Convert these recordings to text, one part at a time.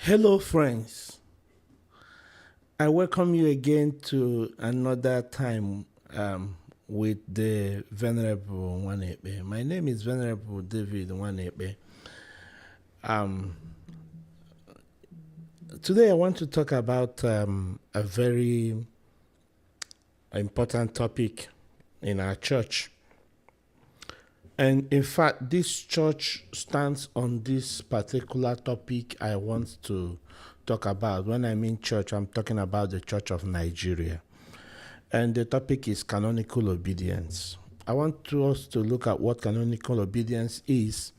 Hello, friends. I welcome you again to another time with the Venerable Nwanepe. My name is Venerable David Nwanepe. Today, I want to talk about a very important topic in our church. And in fact, this church stands on this particular topic I want to talk about. When I mean church, I'm talking about the Church of Nigeria. And the topic is canonical obedience. I want us to look at what canonical obedience is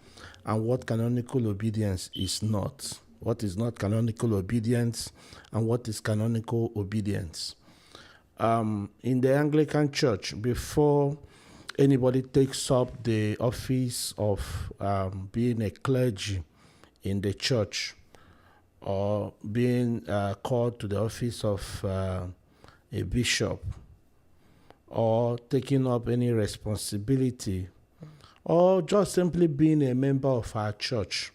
and what canonical obedience is not. What is not canonical obedience and what is canonical obedience. In the Anglican Church, before anybody takes up the office of being a clergy in the church or being called to the office of a bishop or taking up any responsibility or just simply being a member of our church,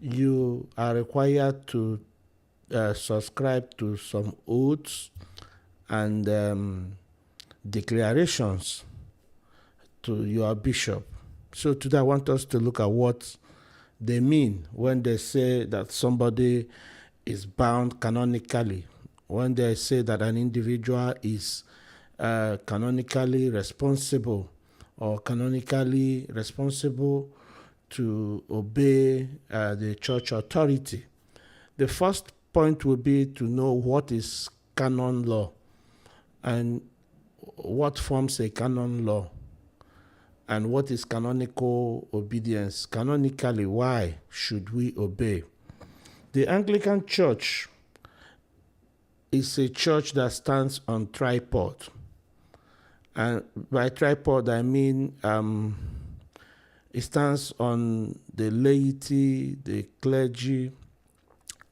you are required to subscribe to some oaths and declarations to your bishop. So today I want us to look at what they mean when they say that somebody is bound canonically, when they say that an individual is canonically responsible or canonically responsible to obey the church authority. The first point will be to know what is canon law and what forms a canon law. And what is canonical obedience? Canonically, why should we obey? The Anglican Church is a church that stands on tripod. And by tripod, I mean it stands on the laity, the clergy,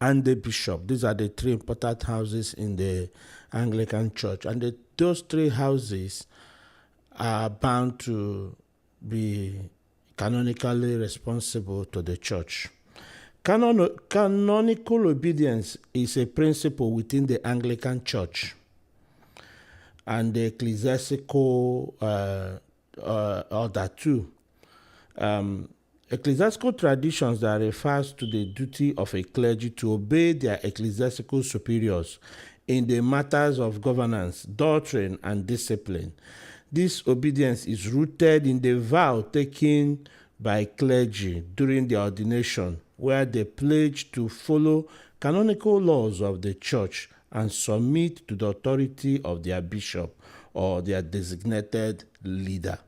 and the bishop. These are the three important houses in the Anglican Church. And those three houses are bound to be canonically responsible to the church. Canonical obedience is a principle within the Anglican Church and the ecclesiastical order too. Ecclesiastical traditions that refers to the duty of a clergy to obey their ecclesiastical superiors in the matters of governance, doctrine, and discipline. This obedience is rooted in the vow taken by clergy during their ordination, where they pledge to follow canonical laws of the church and submit to the authority of their bishop or their designated leader.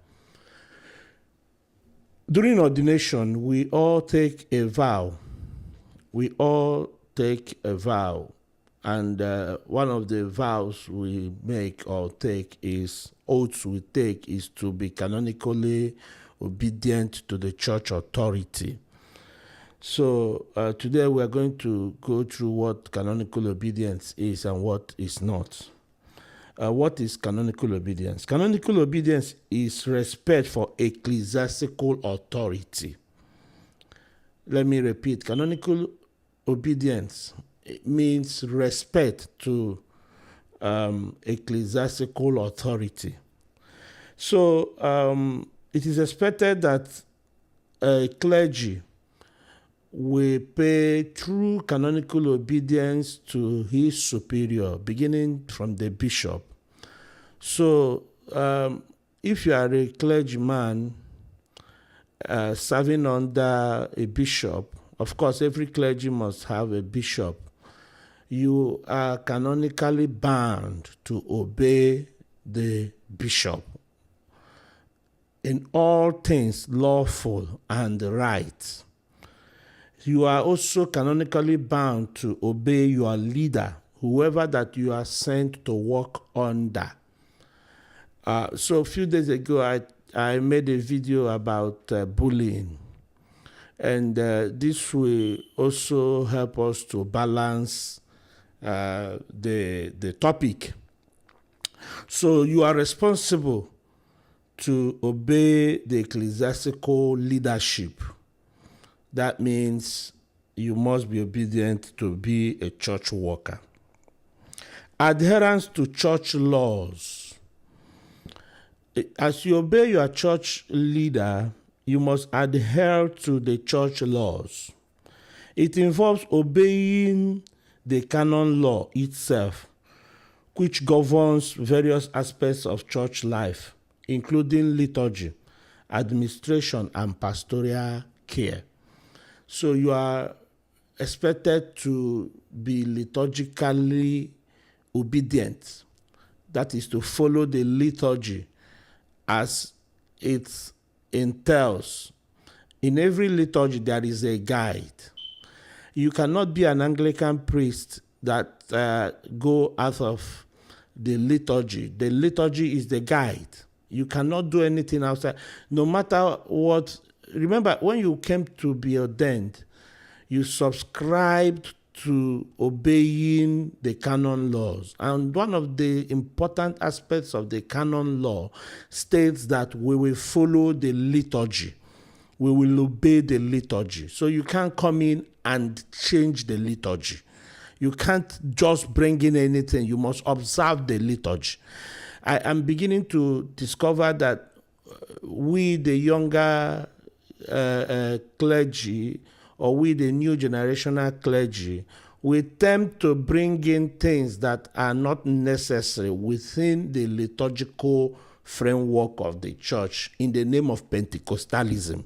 During ordination, we all take a vow. And one of the vows we make or take is, oaths we take, is to be canonically obedient to the church authority. So today we are going to go through what canonical obedience is and what is not. What is canonical obedience? Canonical obedience is respect for ecclesiastical authority. Let me repeat. Canonical obedience means respect to ecclesiastical authority. So it is expected that a clergy will pay true canonical obedience to his superior, beginning from the bishop. So if you are a clergyman serving under a bishop, of course every clergy must have a bishop. You are canonically bound to obey the bishop in all things lawful and right. You are also canonically bound to obey your leader, whoever that you are sent to work under. So a few days ago, I made a video about bullying. And this will also help us to balance the topic. So you are responsible to obey the ecclesiastical leadership. That means you must be obedient to be a church worker. Adherence to church laws. As you obey your church leader, you must adhere to the church laws. It involves obeying the canon law itself, which governs various aspects of church life, including liturgy, administration, and pastoral care. So you are expected to be liturgically obedient. That is to follow the liturgy as it entails. In every liturgy, there is a guide. You cannot be an Anglican priest that go out of the liturgy. The liturgy is the guide. You cannot do anything outside. No matter what. Remember, when you came to be ordained, you subscribed to obeying the canon laws. And one of the important aspects of the canon law states that we will follow the liturgy. We will obey the liturgy. So you can't come in and change the liturgy. You can't just bring in anything. You must observe the liturgy. I am beginning to discover that we, the younger clergy, or we, the new generational clergy, we tend to bring in things that are not necessary within the liturgical framework of the church in the name of Pentecostalism.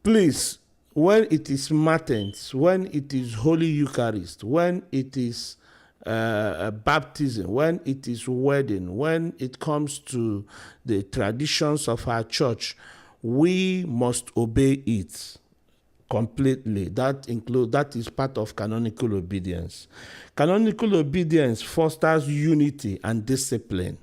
Please, when it is Matins, when it is Holy Eucharist, when it is baptism, when it is wedding, when it comes to the traditions of our church, we must obey it completely. That is part of canonical obedience. Canonical obedience fosters unity and discipline.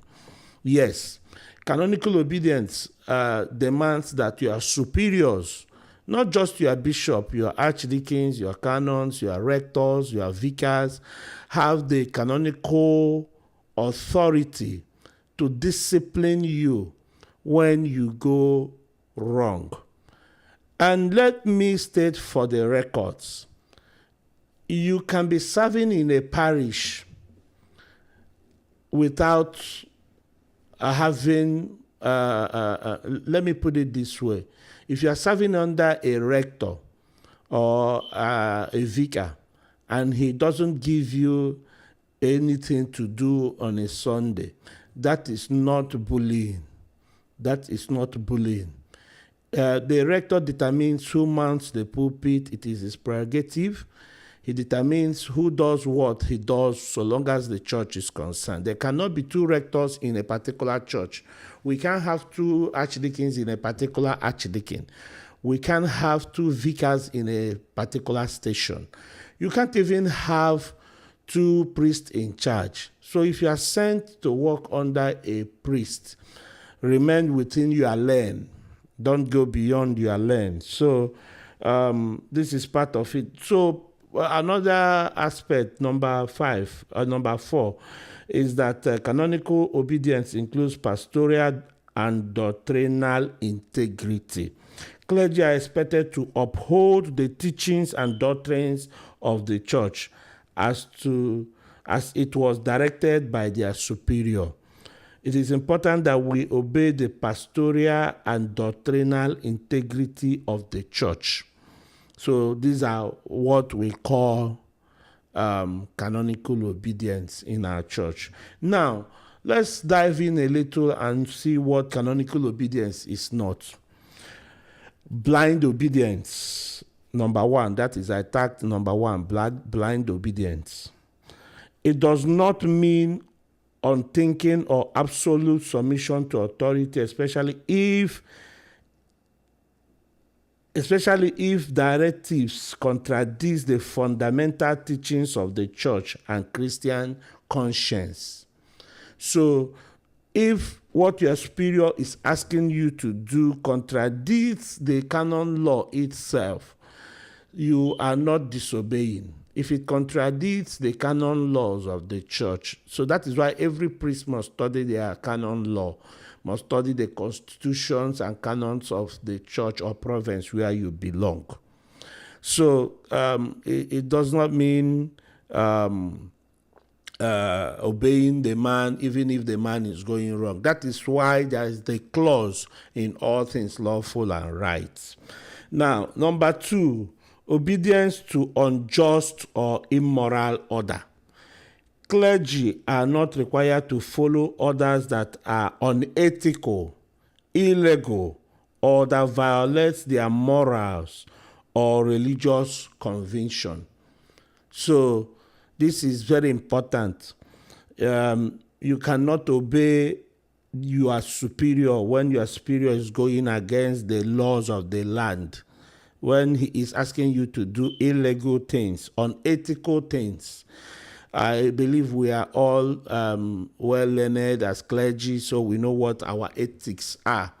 Yes, canonical obedience demands that your superiors, not just your bishop, your archdeacons, your canons, your rectors, your vicars, have the canonical authority to discipline you when you go wrong. And let me state for the records, you can be serving in a parish without having, let me put it this way. If you are serving under a rector or a vicar, and he doesn't give you anything to do on a Sunday, that is not bullying. That is not bullying. The rector determines who mounts the pulpit. It is his prerogative. He determines who does what he does so long as the church is concerned. There cannot be two rectors in a particular church. We can't have two archdeacons in a particular archdeacon. We can't have two vicars in a particular station. You can't even have two priests in charge. So if you are sent to work under a priest, remain within your lane. Don't go beyond your lane. So this is part of it. So another aspect, number 4, is that canonical obedience includes pastoral and doctrinal integrity. Clergy are expected to uphold the teachings and doctrines of the church as it was directed by their superior. It is important that we obey the pastoral and doctrinal integrity of the church. So these are what we call canonical obedience in our church. Now, let's dive in a little and see what canonical obedience is not. Blind obedience, number 1. That is, I tagged number 1, blind obedience. It does not mean unthinking or absolute submission to authority, especially if directives contradict the fundamental teachings of the church and Christian conscience. So if what your superior is asking you to do contradicts the canon law itself, you are not disobeying. If it contradicts the canon laws of the church, so that is why every priest must study their canon law, must study the constitutions and canons of the church or province where you belong. So it does not mean obeying the man even if the man is going wrong. That is why there is the clause in all things lawful and right. Now, number 2, obedience to unjust or immoral order. Clergy are not required to follow orders that are unethical, illegal, or that violates their morals or religious conviction. So this is very important. You cannot obey your superior when your superior is going against the laws of the land, when he is asking you to do illegal things, unethical things. I believe we are all well learned as clergy, so we know what our ethics are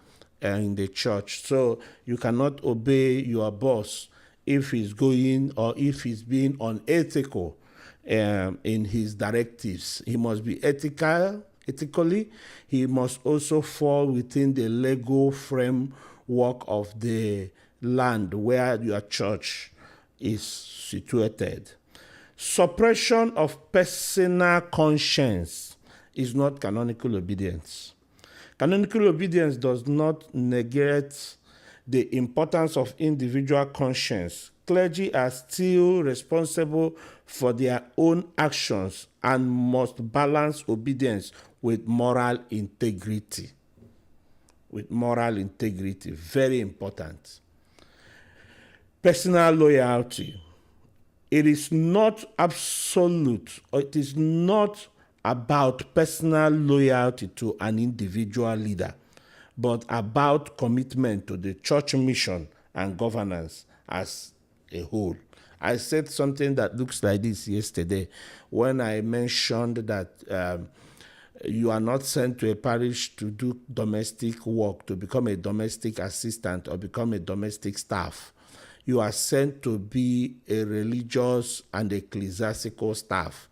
in the church. So you cannot obey your boss if he's going or if he's being unethical in his directives. He must be ethically. He must also fall within the legal framework of the land where your church is situated. Suppression of personal conscience is not canonical obedience. Canonical obedience does not negate the importance of individual conscience. Clergy are still responsible for their own actions and must balance obedience with moral integrity. With moral integrity, very important. Personal loyalty. It is not absolute, or it is not about personal loyalty to an individual leader, but about commitment to the church mission and governance as a whole. I said something that looks like this yesterday when I mentioned that you are not sent to a parish to do domestic work, to become a domestic assistant or become a domestic staff. You are sent to be a religious and ecclesiastical staff.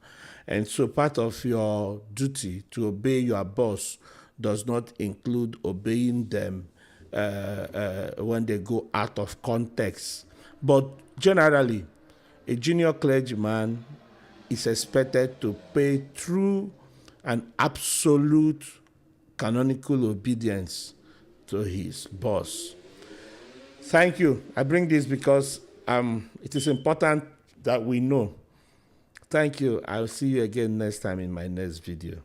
And so part of your duty to obey your boss does not include obeying them when they go out of context. But generally, a junior clergyman is expected to pay true and absolute canonical obedience to his boss. Thank you. I bring this because it is important that we know. Thank you. I'll see you again next time in my next video.